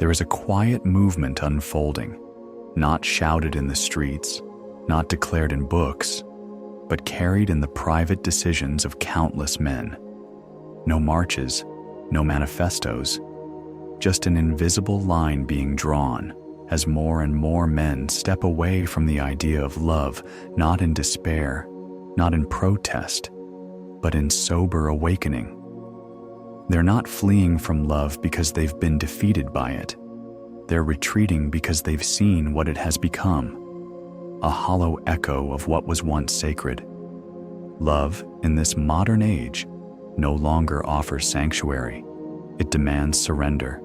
There is a quiet movement unfolding, not shouted in the streets, not declared in books, but carried in the private decisions of countless men. No marches, no manifestos, just an invisible line being drawn as more and more men step away from the idea of love, not in despair, not in protest, but in sober awakening. They're not fleeing from love because they've been defeated by it. They're retreating because they've seen what it has become, a hollow echo of what was once sacred. Love, in this modern age, no longer offers sanctuary. It demands surrender.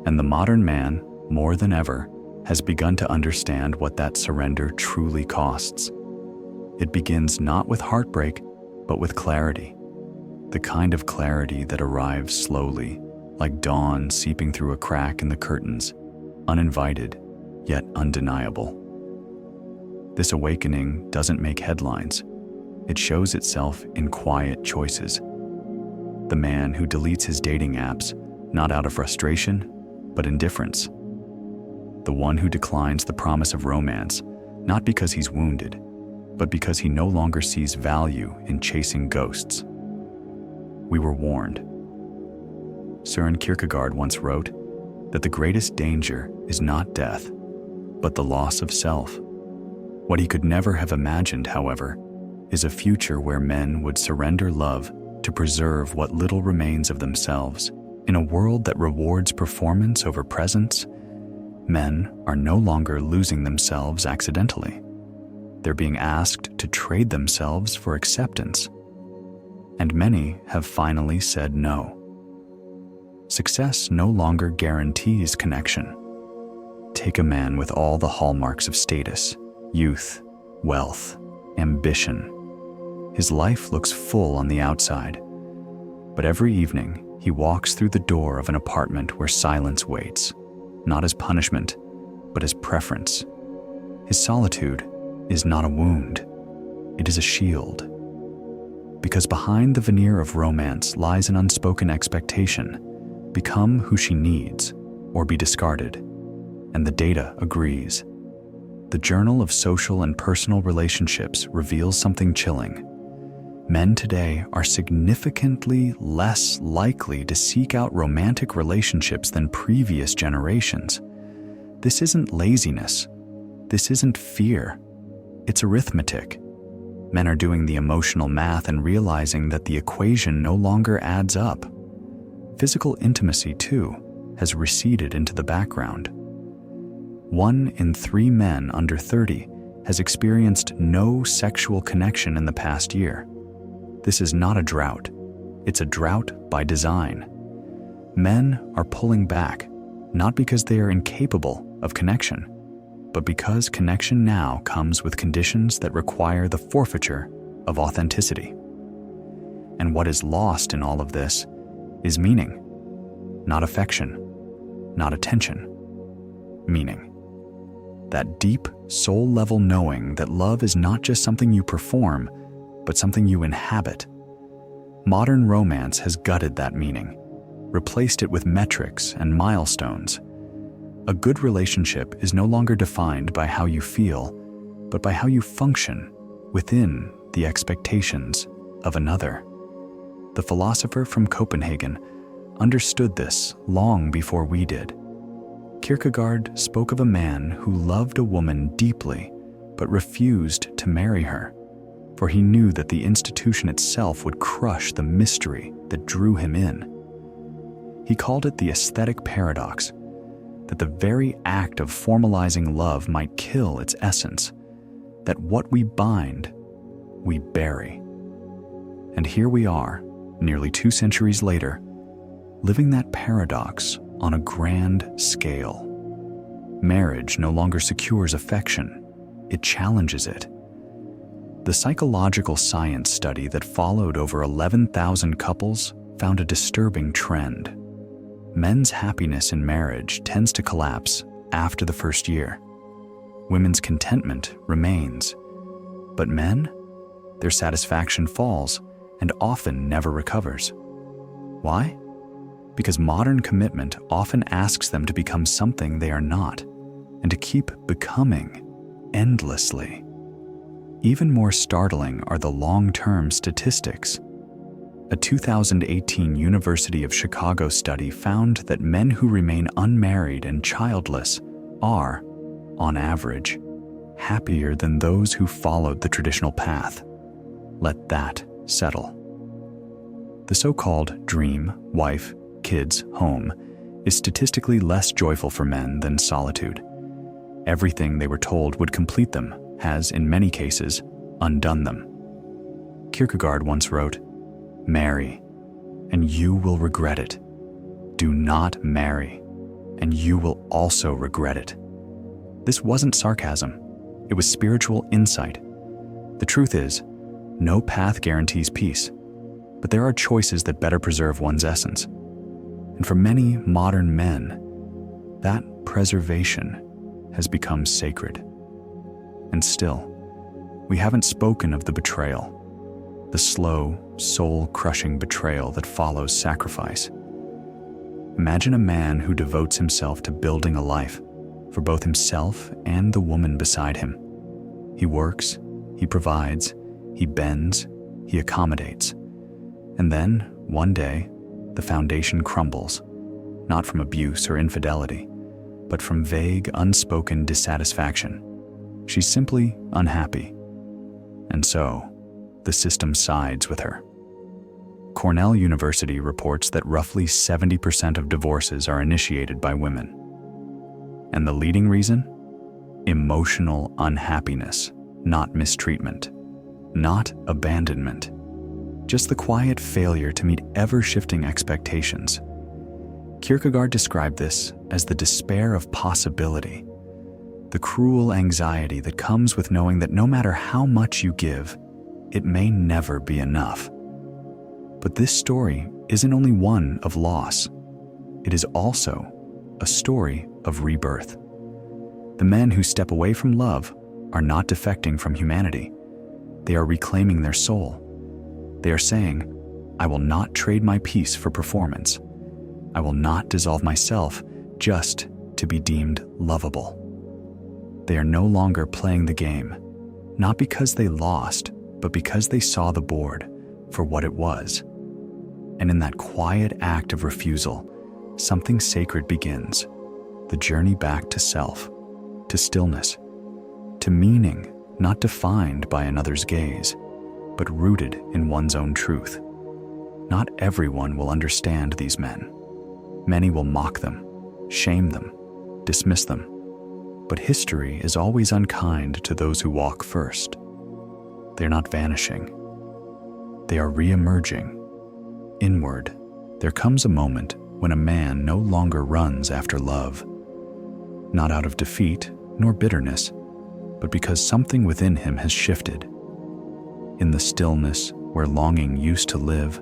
And the modern man, more than ever, has begun to understand what that surrender truly costs. It begins not with heartbreak, but with clarity. The kind of clarity that arrives slowly, like dawn seeping through a crack in the curtains, uninvited, yet undeniable. This awakening doesn't make headlines. It shows itself in quiet choices. The man who deletes his dating apps, not out of frustration, but indifference. The one who declines the promise of romance, not because he's wounded, but because he no longer sees value in chasing ghosts. We were warned. Søren Kierkegaard once wrote that the greatest danger is not death, but the loss of self. What he could never have imagined, however, is a future where men would surrender love to preserve what little remains of themselves. In a world that rewards performance over presence, men are no longer losing themselves accidentally. They're being asked to trade themselves for acceptance. And many have finally said no. Success no longer guarantees connection. Take a man with all the hallmarks of status, youth, wealth, ambition. His life looks full on the outside, but every evening he walks through the door of an apartment where silence waits, not as punishment, but as preference. His solitude is not a wound, it is a shield. Because behind the veneer of romance lies an unspoken expectation: become who she needs, or be discarded. And the data agrees. The Journal of Social and Personal Relationships reveals something chilling. Men today are significantly less likely to seek out romantic relationships than previous generations. This isn't laziness. This isn't fear. It's arithmetic. Men are doing the emotional math and realizing that the equation no longer adds up. Physical intimacy, too, has receded into the background. 1 in 3 men under 30 has experienced no sexual connection in the past year. This is not a drought. It's a drought by design. Men are pulling back, not because they are incapable of connection, but because connection now comes with conditions that require the forfeiture of authenticity. And what is lost in all of this is meaning, not affection, not attention. Meaning. That deep, soul-level knowing that love is not just something you perform, but something you inhabit. Modern romance has gutted that meaning, replaced it with metrics and milestones. A good relationship is no longer defined by how you feel, but by how you function within the expectations of another. The philosopher from Copenhagen understood this long before we did. Kierkegaard spoke of a man who loved a woman deeply, but refused to marry her, for he knew that the institution itself would crush the mystery that drew him in. He called it the aesthetic paradox, that the very act of formalizing love might kill its essence, that what we bind, we bury. And here we are, nearly 2 centuries later, living that paradox on a grand scale. Marriage no longer secures affection, it challenges it. The psychological science study that followed over 11,000 couples found a disturbing trend. Men's happiness in marriage tends to collapse after the first year. Women's contentment remains. But men, their satisfaction falls and often never recovers. Why? Because modern commitment often asks them to become something they are not, and to keep becoming endlessly. Even more startling are the long-term statistics. A 2018 University of Chicago study found that men who remain unmarried and childless are, on average, happier than those who followed the traditional path. Let that settle. The so-called dream, wife, kids, home is statistically less joyful for men than solitude. Everything they were told would complete them has, in many cases, undone them. Kierkegaard once wrote, "Marry, and you will regret it. Do not marry, and you will also regret it." This wasn't sarcasm. It was spiritual insight. The truth is, no path guarantees peace, but there are choices that better preserve one's essence. And for many modern men, that preservation has become sacred. And still, we haven't spoken of the betrayal, the slow, soul-crushing betrayal that follows sacrifice. Imagine a man who devotes himself to building a life for both himself and the woman beside him. He works, he provides, he bends, he accommodates. And then, one day, the foundation crumbles, not from abuse or infidelity, but from vague, unspoken dissatisfaction. She's simply unhappy. And so, the system sides with her. Cornell University reports that roughly 70% of divorces are initiated by women. And the leading reason? Emotional unhappiness, not mistreatment, not abandonment. Just the quiet failure to meet ever-shifting expectations. Kierkegaard described this as the despair of possibility, the cruel anxiety that comes with knowing that no matter how much you give, it may never be enough. But this story isn't only one of loss. It is also a story of rebirth. The men who step away from love are not defecting from humanity. They are reclaiming their soul. They are saying, "I will not trade my peace for performance. I will not dissolve myself just to be deemed lovable." They are no longer playing the game, not because they lost, but because they saw the board for what it was. And in that quiet act of refusal, something sacred begins, the journey back to self, to stillness, to meaning not defined by another's gaze, but rooted in one's own truth. Not everyone will understand these men. Many will mock them, shame them, dismiss them. But history is always unkind to those who walk first. They're not vanishing. They are re-emerging. Inward, there comes a moment when a man no longer runs after love, not out of defeat nor bitterness, but because something within him has shifted. In the stillness where longing used to live,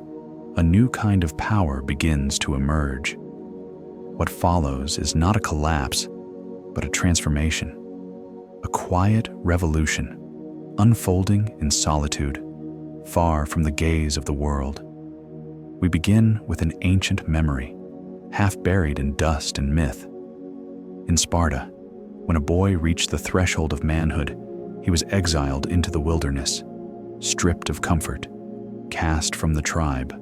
a new kind of power begins to emerge. What follows is not a collapse, but a transformation, a quiet revolution, unfolding in solitude, far from the gaze of the world. We begin with an ancient memory, half buried in dust and myth. In Sparta, when a boy reached the threshold of manhood, he was exiled into the wilderness, stripped of comfort, cast from the tribe,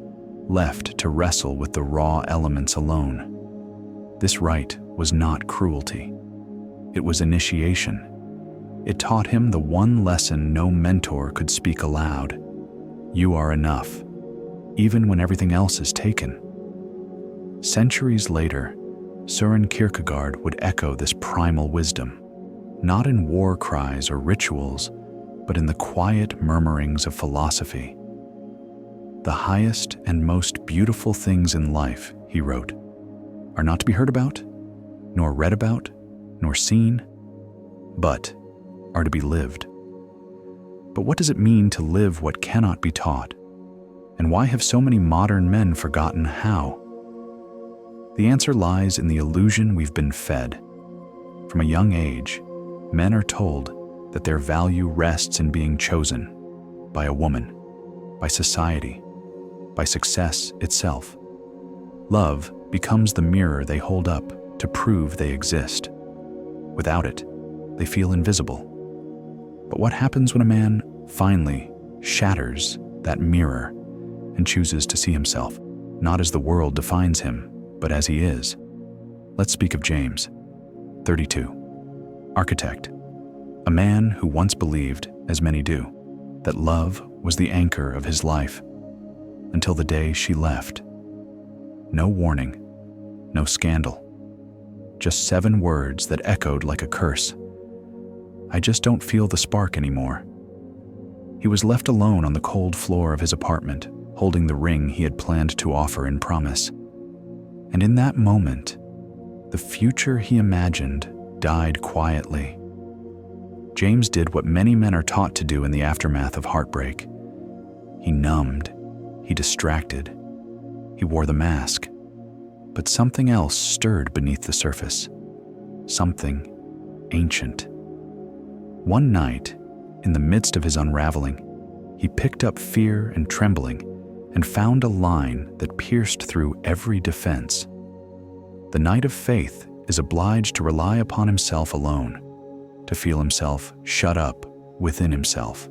left to wrestle with the raw elements alone. This rite was not cruelty. It was initiation. It taught him the one lesson no mentor could speak aloud. You are enough, even when everything else is taken. Centuries later, Søren Kierkegaard would echo this primal wisdom, not in war cries or rituals, but in the quiet murmurings of philosophy. The highest and most beautiful things in life, he wrote, are not to be heard about, nor read about, nor seen, but are to be lived. But what does it mean to live what cannot be taught? And why have so many modern men forgotten how? The answer lies in the illusion we've been fed. From a young age, men are told that their value rests in being chosen by a woman, by society, by success itself. Love becomes the mirror they hold up to prove they exist. Without it, they feel invisible. But what happens when a man finally shatters that mirror and chooses to see himself, not as the world defines him, but as he is? Let's speak of James, 32, architect, a man who once believed, as many do, that love was the anchor of his life, until the day she left. No warning, no scandal, just 7 words that echoed like a curse. I just don't feel the spark anymore. He was left alone on the cold floor of his apartment, holding the ring he had planned to offer in promise. And in that moment, the future he imagined died quietly. James did what many men are taught to do in the aftermath of heartbreak. He numbed, he distracted, he wore the mask. But something else stirred beneath the surface, something ancient. One night, in the midst of his unraveling, he picked up fear and trembling and found a line that pierced through every defense. The knight of faith is obliged to rely upon himself alone, to feel himself shut up within himself.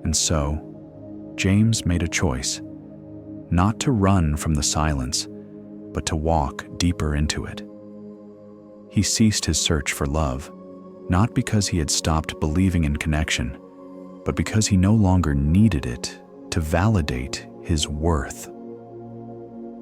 And so, James made a choice, not to run from the silence, but to walk deeper into it. He ceased his search for love, not because he had stopped believing in connection, but because he no longer needed it to validate his worth.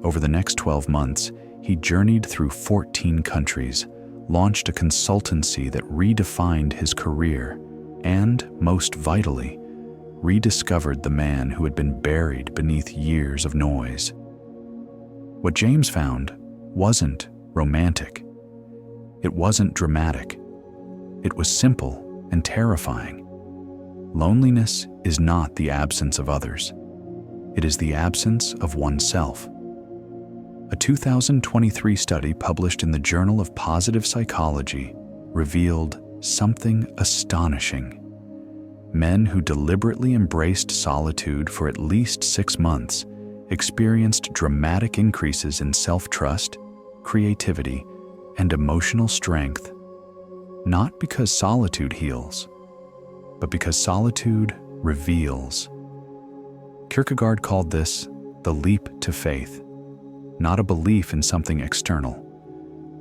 Over the next 12 months, he journeyed through 14 countries, launched a consultancy that redefined his career, and, most vitally, rediscovered the man who had been buried beneath years of noise. What James found wasn't romantic. It wasn't dramatic. It was simple and terrifying. Loneliness is not the absence of others. It is the absence of oneself. A 2023 study published in the Journal of Positive Psychology revealed something astonishing. Men who deliberately embraced solitude for at least 6 months experienced dramatic increases in self-trust, creativity, and emotional strength, not because solitude heals, but because solitude reveals. Kierkegaard called this the leap to faith, not a belief in something external,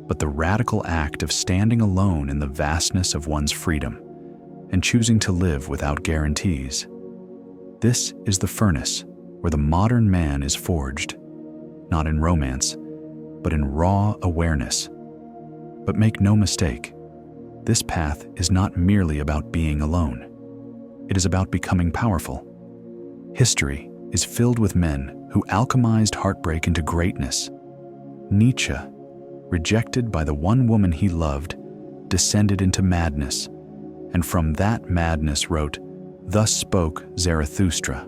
but the radical act of standing alone in the vastness of one's freedom and choosing to live without guarantees. This is the furnace where the modern man is forged, not in romance, but in raw awareness. But make no mistake, this path is not merely about being alone. It is about becoming powerful. History is filled with men who alchemized heartbreak into greatness. Nietzsche, rejected by the one woman he loved, descended into madness, and from that madness wrote, "Thus spoke Zarathustra,"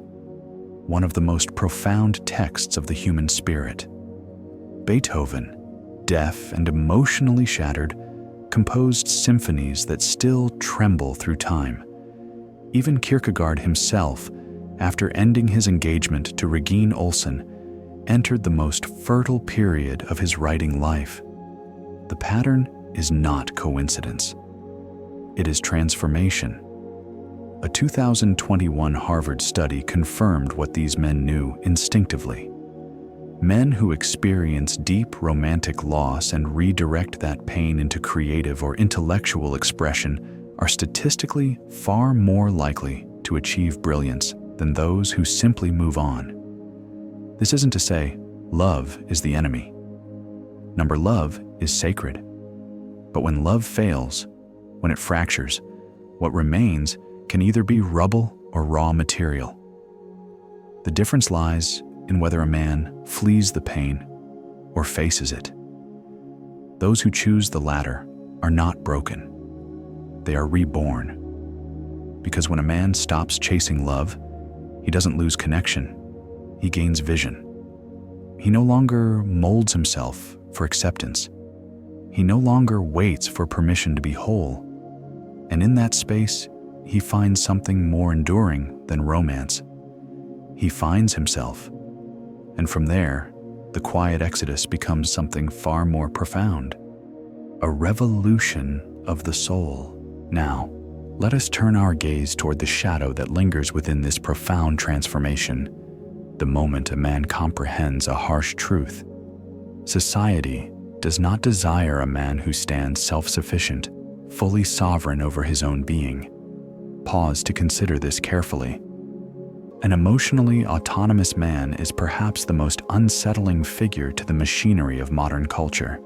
one of the most profound texts of the human spirit. Beethoven, deaf and emotionally shattered, composed symphonies that still tremble through time. Even Kierkegaard himself, after ending his engagement to Regine Olsen, entered the most fertile period of his writing life. The pattern is not coincidence. It is transformation. A 2021 Harvard study confirmed what these men knew instinctively. Men who experience deep romantic loss and redirect that pain into creative or intellectual expression are statistically far more likely to achieve brilliance than those who simply move on. This isn't to say love is the enemy. Love is sacred. But when love fails, when it fractures, what remains can either be rubble or raw material. The difference lies in whether a man flees the pain or faces it. Those who choose the latter are not broken. They are reborn. Because when a man stops chasing love, he doesn't lose connection, he gains vision. He no longer molds himself for acceptance. He no longer waits for permission to be whole. And in that space, he finds something more enduring than romance. He finds himself. And from there, the quiet exodus becomes something far more profound, a revolution of the soul. Now, let us turn our gaze toward the shadow that lingers within this profound transformation, the moment a man comprehends a harsh truth. Society does not desire a man who stands self-sufficient, fully sovereign over his own being. Pause to consider this carefully. An emotionally autonomous man is perhaps the most unsettling figure to the machinery of modern culture.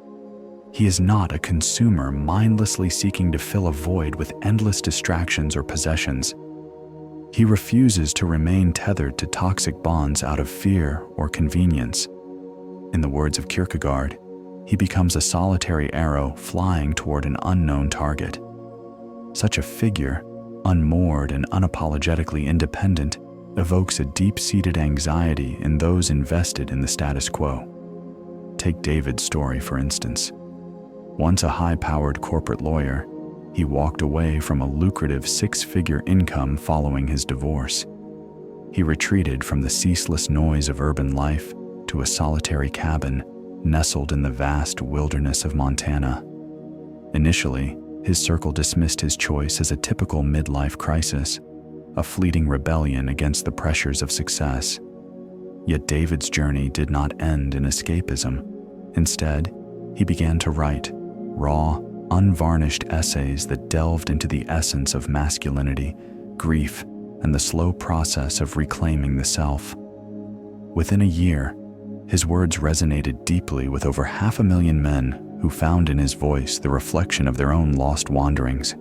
He is not a consumer mindlessly seeking to fill a void with endless distractions or possessions. He refuses to remain tethered to toxic bonds out of fear or convenience. In the words of Kierkegaard, he becomes a solitary arrow flying toward an unknown target. Such a figure, unmoored and unapologetically independent, evokes a deep-seated anxiety in those invested in the status quo. Take David's story, for instance. Once a high-powered corporate lawyer, he walked away from a lucrative six-figure income following his divorce. He retreated from the ceaseless noise of urban life to a solitary cabin nestled in the vast wilderness of Montana. Initially, his circle dismissed his choice as a typical midlife crisis, a fleeting rebellion against the pressures of success. Yet David's journey did not end in escapism. Instead, he began to write raw, unvarnished essays that delved into the essence of masculinity, grief, and the slow process of reclaiming the self. Within a year, his words resonated deeply with over 500,000 men who found in his voice the reflection of their own lost wanderings.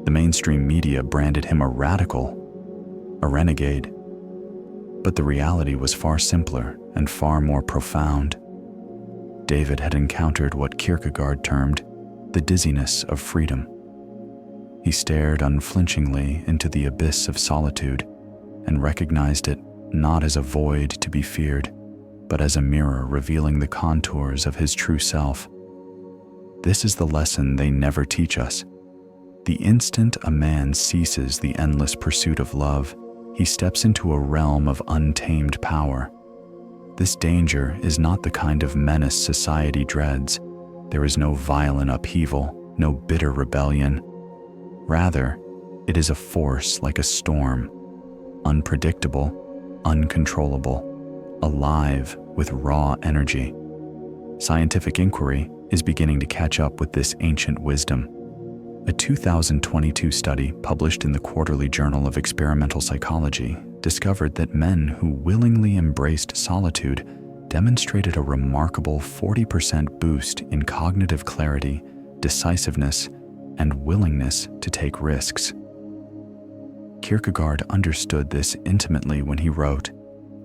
The mainstream media branded him a radical, a renegade. But the reality was far simpler and far more profound. David had encountered what Kierkegaard termed the dizziness of freedom. He stared unflinchingly into the abyss of solitude and recognized it not as a void to be feared, but as a mirror revealing the contours of his true self. This is the lesson they never teach us. The instant a man ceases the endless pursuit of love, he steps into a realm of untamed power. This danger is not the kind of menace society dreads. There is no violent upheaval, no bitter rebellion. Rather, it is a force like a storm, unpredictable, uncontrollable, alive with raw energy. Scientific inquiry is beginning to catch up with this ancient wisdom. A 2022 study published in the Quarterly Journal of Experimental Psychology discovered that men who willingly embraced solitude demonstrated a remarkable 40% boost in cognitive clarity, decisiveness, and willingness to take risks. Kierkegaard understood this intimately when he wrote,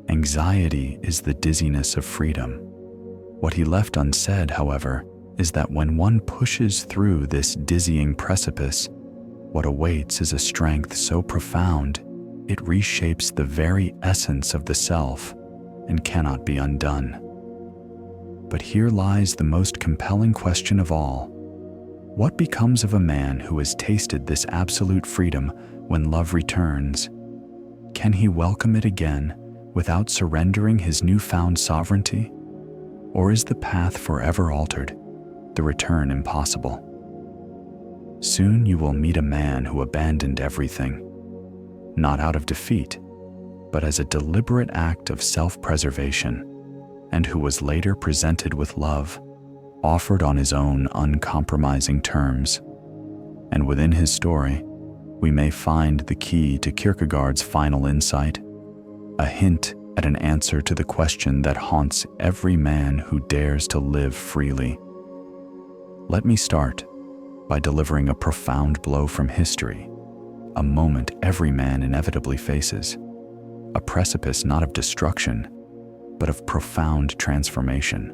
"Anxiety is the dizziness of freedom." What he left unsaid, however, is that when one pushes through this dizzying precipice, what awaits is a strength so profound it reshapes the very essence of the self and cannot be undone. But here lies the most compelling question of all. What becomes of a man who has tasted this absolute freedom when love returns? Can he welcome it again without surrendering his newfound sovereignty? Or is the path forever altered, the return impossible? Soon you will meet a man who abandoned everything, not out of defeat, but as a deliberate act of self-preservation, and who was later presented with love, offered on his own uncompromising terms. And within his story, we may find the key to Kierkegaard's final insight, a hint at an answer to the question that haunts every man who dares to live freely. Let me start by delivering a profound blow from history, a moment every man inevitably faces, a precipice not of destruction, but of profound transformation.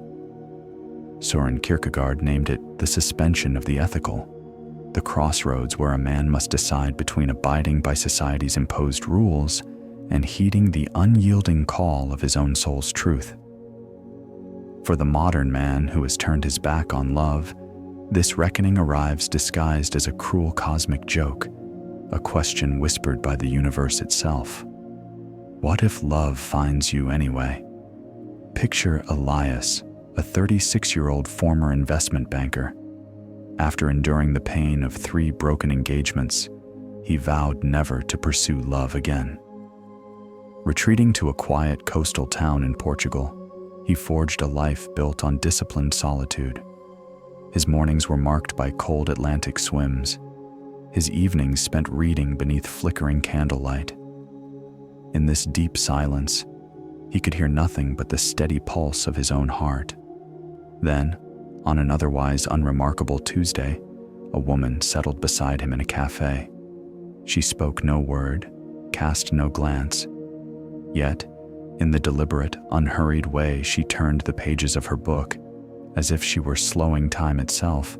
Søren Kierkegaard named it the suspension of the ethical, the crossroads where a man must decide between abiding by society's imposed rules and heeding the unyielding call of his own soul's truth. For the modern man who has turned his back on love, this reckoning arrives disguised as a cruel cosmic joke, a question whispered by the universe itself. What if love finds you anyway? Picture Elias, a 36-year-old former investment banker. After enduring the pain of 3 broken engagements, he vowed never to pursue love again. Retreating to a quiet coastal town in Portugal, he forged a life built on disciplined solitude. His mornings were marked by cold Atlantic swims, his evenings spent reading beneath flickering candlelight. In this deep silence, he could hear nothing but the steady pulse of his own heart. Then, on an otherwise unremarkable Tuesday, a woman settled beside him in a cafe. She spoke no word, cast no glance. Yet, in the deliberate, unhurried way she turned the pages of her book, as if she were slowing time itself,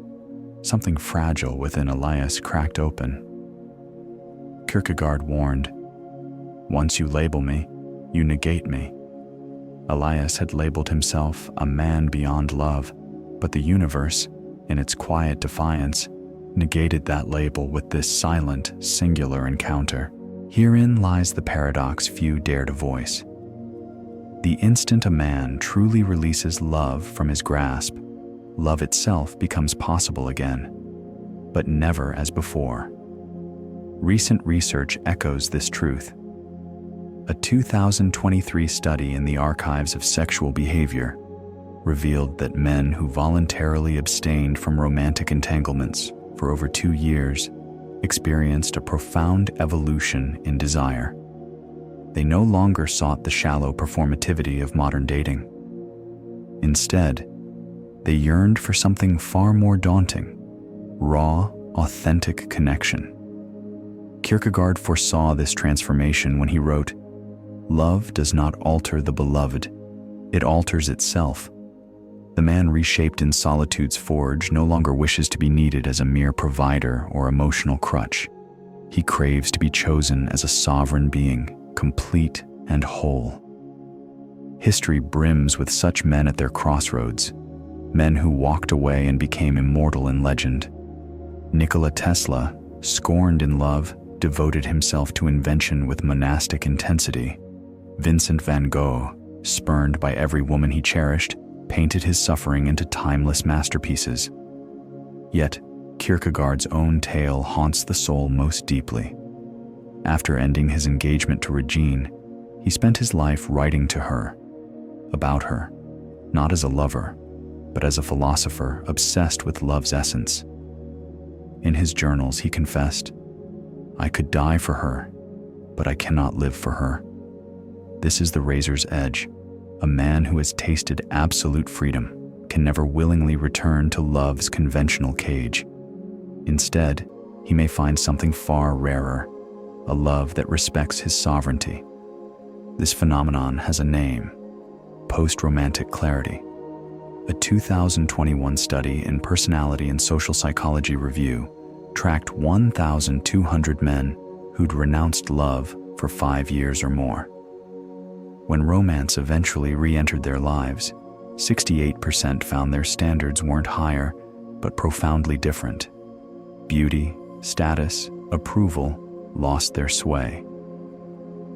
something fragile within Elias cracked open. Kierkegaard warned, "Once you label me, you negate me." Elias had labeled himself a man beyond love, but the universe, in its quiet defiance, negated that label with this silent, singular encounter. Herein lies the paradox few dare to voice. The instant a man truly releases love from his grasp, love itself becomes possible again, but never as before. Recent research echoes this truth. A 2023 study in the Archives of Sexual Behavior revealed that men who voluntarily abstained from romantic entanglements for over 2 years experienced a profound evolution in desire. They no longer sought the shallow performativity of modern dating. Instead, they yearned for something far more daunting: raw, authentic connection. Kierkegaard foresaw this transformation when he wrote, "Love does not alter the beloved, it alters itself." The man reshaped in solitude's forge no longer wishes to be needed as a mere provider or emotional crutch. He craves to be chosen as a sovereign being, complete and whole. History brims with such men at their crossroads, men who walked away and became immortal in legend. Nikola Tesla, scorned in love, devoted himself to invention with monastic intensity. Vincent van Gogh, spurned by every woman he cherished, painted his suffering into timeless masterpieces. Yet, Kierkegaard's own tale haunts the soul most deeply. After ending his engagement to Regine, he spent his life writing to her, about her, not as a lover, but as a philosopher obsessed with love's essence. In his journals, he confessed, "I could die for her, but I cannot live for her." This is the razor's edge. A man who has tasted absolute freedom can never willingly return to love's conventional cage. Instead, he may find something far rarer, a love that respects his sovereignty. This phenomenon has a name: post-romantic clarity. A 2021 study in Personality and Social Psychology Review tracked 1,200 men who'd renounced love for 5 years or more. When romance eventually re-entered their lives, 68% found their standards weren't higher, but profoundly different. Beauty, status, approval lost their sway.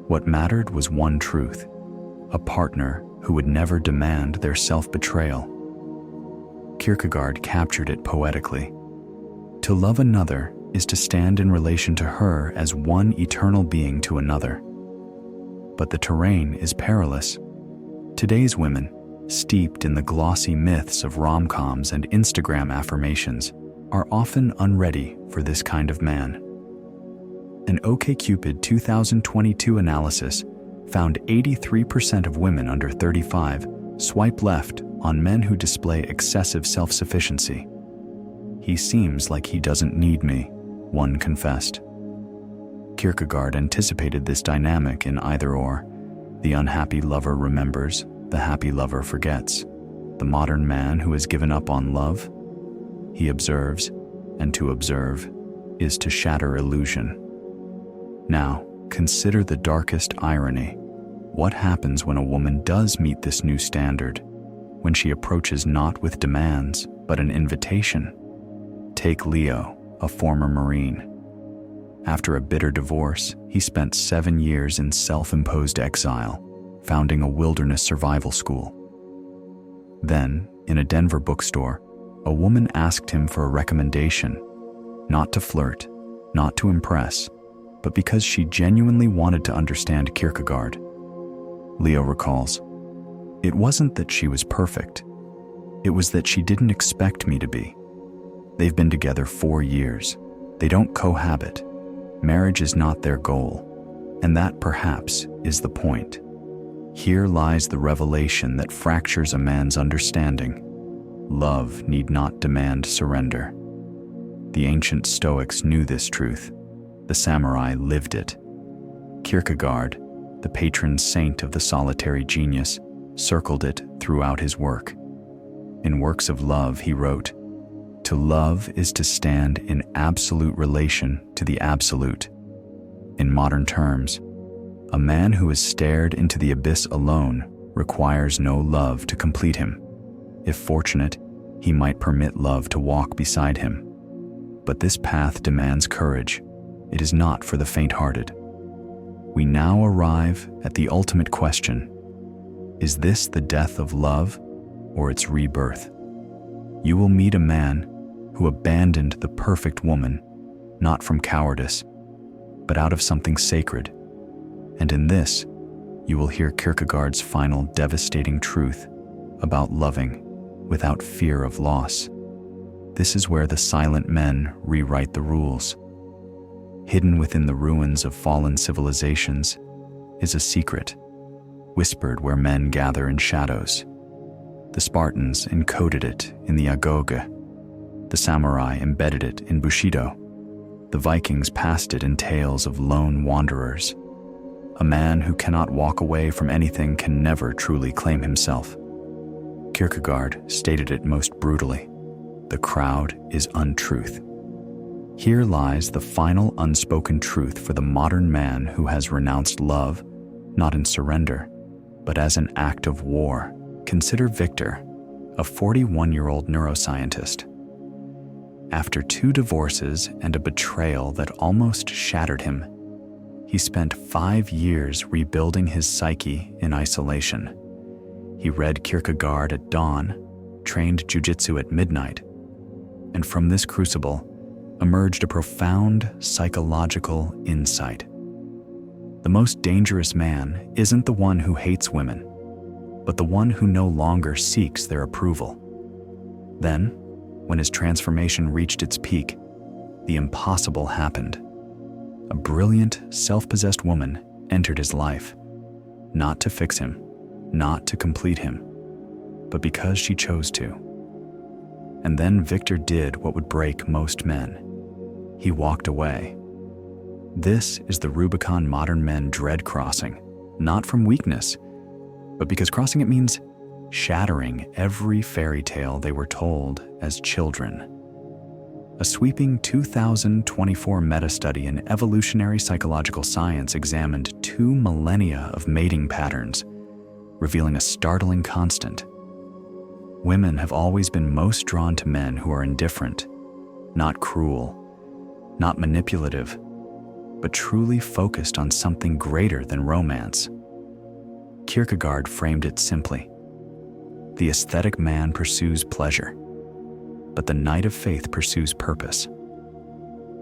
What mattered was one truth: a partner who would never demand their self-betrayal. Kierkegaard captured it poetically. To love another is to stand in relation to her as one eternal being to another. But the terrain is perilous. Today's women, steeped in the glossy myths of rom-coms and Instagram affirmations, are often unready for this kind of man. An OkCupid 2022 analysis found 83% of women under 35 swipe left on men who display excessive self-sufficiency. "He seems like he doesn't need me," one confessed. Kierkegaard anticipated this dynamic in Either Or. The unhappy lover remembers, the happy lover forgets. The modern man who has given up on love, he observes, and to observe is to shatter illusion. Now, consider the darkest irony. What happens when a woman does meet this new standard? When she approaches not with demands, but an invitation? Take Leo, a former Marine. After a bitter divorce, he spent 7 years in self-imposed exile, founding a wilderness survival school. Then, in a Denver bookstore, a woman asked him for a recommendation, not to flirt, not to impress, but because she genuinely wanted to understand Kierkegaard. Leo recalls, "It wasn't that she was perfect. It was that she didn't expect me to be. They've been together 4 years. They don't cohabit. Marriage is not their goal. And that, perhaps, is the point. Here lies the revelation that fractures a man's understanding. Love need not demand surrender." The ancient Stoics knew this truth. The samurai lived it. Kierkegaard, the patron saint of the solitary genius, circled it throughout his work. In Works of Love, he wrote, "To love is to stand in absolute relation to the absolute." In modern terms, a man who has stared into the abyss alone requires no love to complete him. If fortunate, he might permit love to walk beside him. But this path demands courage. It is not for the faint-hearted. We now arrive at the ultimate question. Is this the death of love or its rebirth? You will meet a man who abandoned the perfect woman, not from cowardice, but out of something sacred. And in this, you will hear Kierkegaard's final devastating truth about loving without fear of loss. This is where the silent men rewrite the rules. Hidden within the ruins of fallen civilizations is a secret, whispered where men gather in shadows. The Spartans encoded it in the Agoge. The samurai embedded it in Bushido. The Vikings passed it in tales of lone wanderers. A man who cannot walk away from anything can never truly claim himself. Kierkegaard stated it most brutally. The crowd is untruth. Here lies the final unspoken truth for the modern man who has renounced love, not in surrender, but as an act of war. Consider Victor, a 41-year-old neuroscientist. After 2 divorces and a betrayal that almost shattered him, he spent 5 years rebuilding his psyche in isolation. He read Kierkegaard at dawn, trained jujitsu at midnight, and from this crucible emerged a profound psychological insight. The most dangerous man isn't the one who hates women, but the one who no longer seeks their approval. Then, when his transformation reached its peak, the impossible happened. A brilliant, self-possessed woman entered his life, not to fix him, not to complete him, but because she chose to. And then Victor did what would break most men. He walked away. This is the Rubicon modern men dread crossing, not from weakness, but because crossing it means shattering every fairy tale they were told as children. A sweeping 2024 meta-study in evolutionary psychological science examined 2 millennia of mating patterns, revealing a startling constant. Women have always been most drawn to men who are indifferent, not cruel, not manipulative, but truly focused on something greater than romance. Kierkegaard framed it simply. The aesthetic man pursues pleasure, but the knight of faith pursues purpose.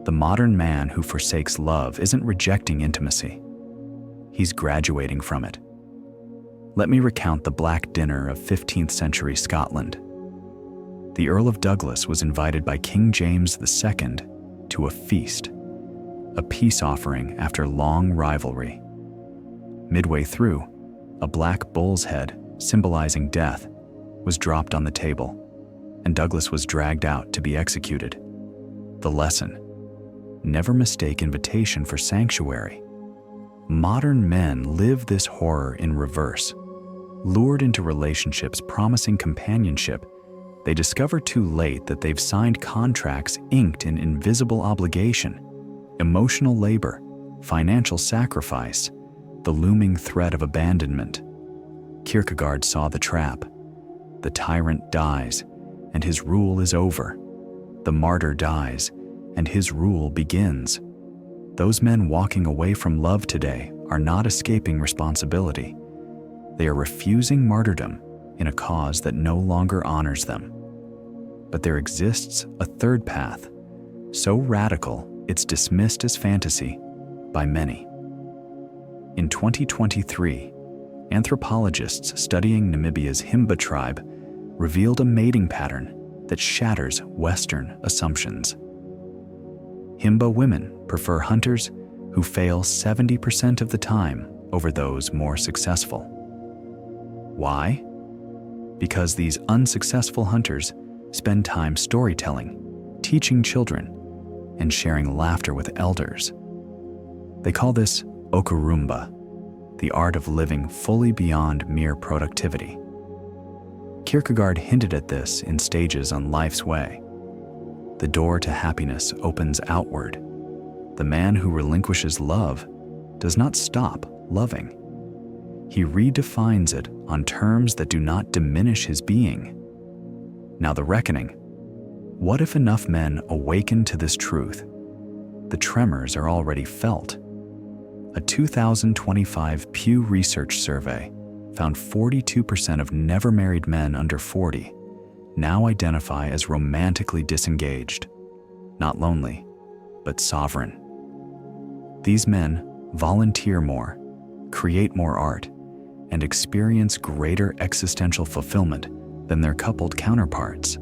The modern man who forsakes love isn't rejecting intimacy. He's graduating from it. Let me recount the Black Dinner of 15th century Scotland. The Earl of Douglas was invited by King James II to a feast, a peace offering after long rivalry. Midway through, a black bull's head, symbolizing death, was dropped on the table, and Douglas was dragged out to be executed. The lesson: never mistake invitation for sanctuary. Modern men live this horror in reverse. Lured into relationships promising companionship, they discover too late that they've signed contracts inked in invisible obligation, emotional labor, financial sacrifice, the looming threat of abandonment. Kierkegaard saw the trap. The tyrant dies, and his rule is over. The martyr dies, and his rule begins. Those men walking away from love today are not escaping responsibility. They are refusing martyrdom in a cause that no longer honors them. But there exists a third path, so radical it's dismissed as fantasy by many. In 2023, anthropologists studying Namibia's Himba tribe revealed a mating pattern that shatters Western assumptions. Himba women prefer hunters who fail 70% of the time over those more successful. Why? Because these unsuccessful hunters spend time storytelling, teaching children, and sharing laughter with elders. They call this okurumba, the art of living fully beyond mere productivity. Kierkegaard hinted at this in Stages on Life's Way. The door to happiness opens outward. The man who relinquishes love does not stop loving. He redefines it on terms that do not diminish his being. Now the reckoning. What if enough men awaken to this truth? The tremors are already felt. A 2025 Pew Research survey found 42% of never-married men under 40 now identify as romantically disengaged, not lonely, but sovereign. These men volunteer more, create more art, and experience greater existential fulfillment than their coupled counterparts.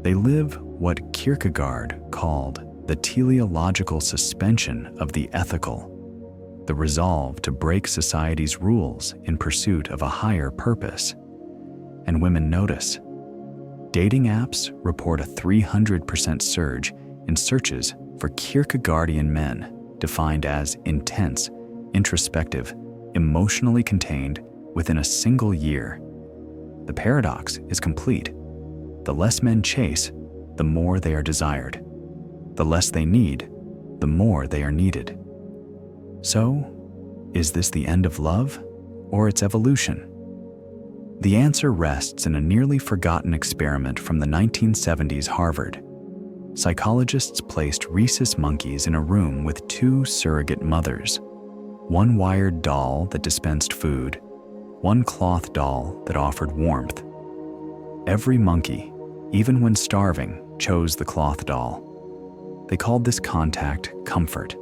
They live what Kierkegaard called the teleological suspension of the ethical, the resolve to break society's rules in pursuit of a higher purpose. And women notice. Dating apps report a 300% surge in searches for Kierkegaardian men defined as intense, introspective, emotionally contained within a single year. The paradox is complete. The less men chase, the more they are desired. The less they need, the more they are needed. So, is this the end of love or its evolution? The answer rests in a nearly forgotten experiment from the 1970s Harvard. Psychologists placed rhesus monkeys in a room with two surrogate mothers, one wired doll that dispensed food, one cloth doll that offered warmth. Every monkey, even when starving, chose the cloth doll. They called this contact comfort.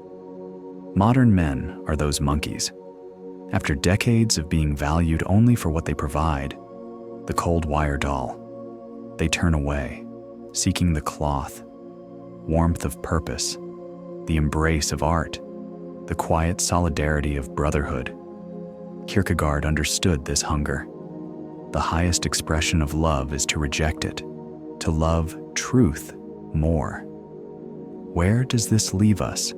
Modern men are those monkeys. After decades of being valued only for what they provide, the cold wire doll, they turn away, seeking the cloth, warmth of purpose, the embrace of art, the quiet solidarity of brotherhood. Kierkegaard understood this hunger. The highest expression of love is to reject it, to love truth more. Where does this leave us?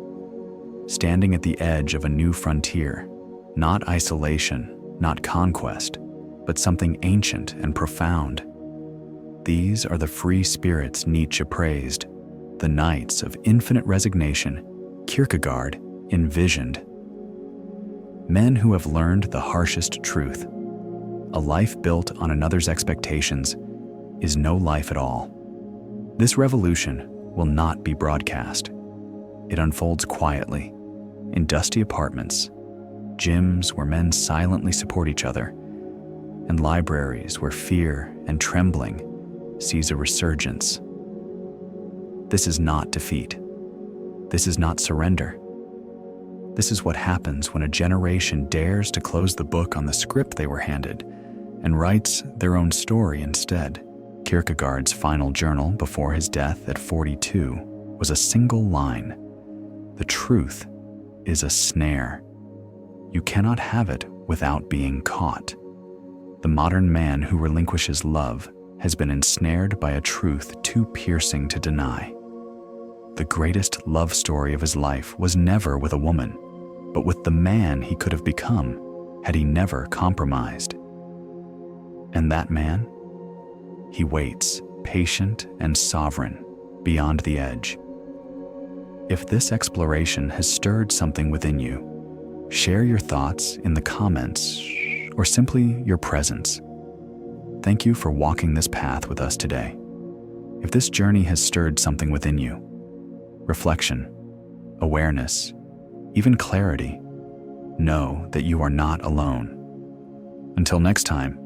Standing at the edge of a new frontier, not isolation, not conquest, but something ancient and profound. These are the free spirits Nietzsche praised, the knights of infinite resignation Kierkegaard envisioned. Men who have learned the harshest truth. A life built on another's expectations is no life at all. This revolution will not be broadcast. It unfolds quietly, in dusty apartments, gyms where men silently support each other, and libraries where fear and trembling sees a resurgence. This is not defeat. This is not surrender. This is what happens when a generation dares to close the book on the script they were handed and writes their own story instead. Kierkegaard's final journal before his death at 42 was a single line: "The truth is a snare. You cannot have it without being caught." The modern man who relinquishes love has been ensnared by a truth too piercing to deny. The greatest love story of his life was never with a woman, but with the man he could have become had he never compromised. And that man? He waits, patient and sovereign, beyond the edge. If this exploration has stirred something within you, share your thoughts in the comments or simply your presence. Thank you for walking this path with us today. If this journey has stirred something within you, reflection, awareness, even clarity, know that you are not alone. Until next time,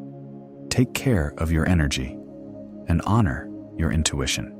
take care of your energy and honor your intuition.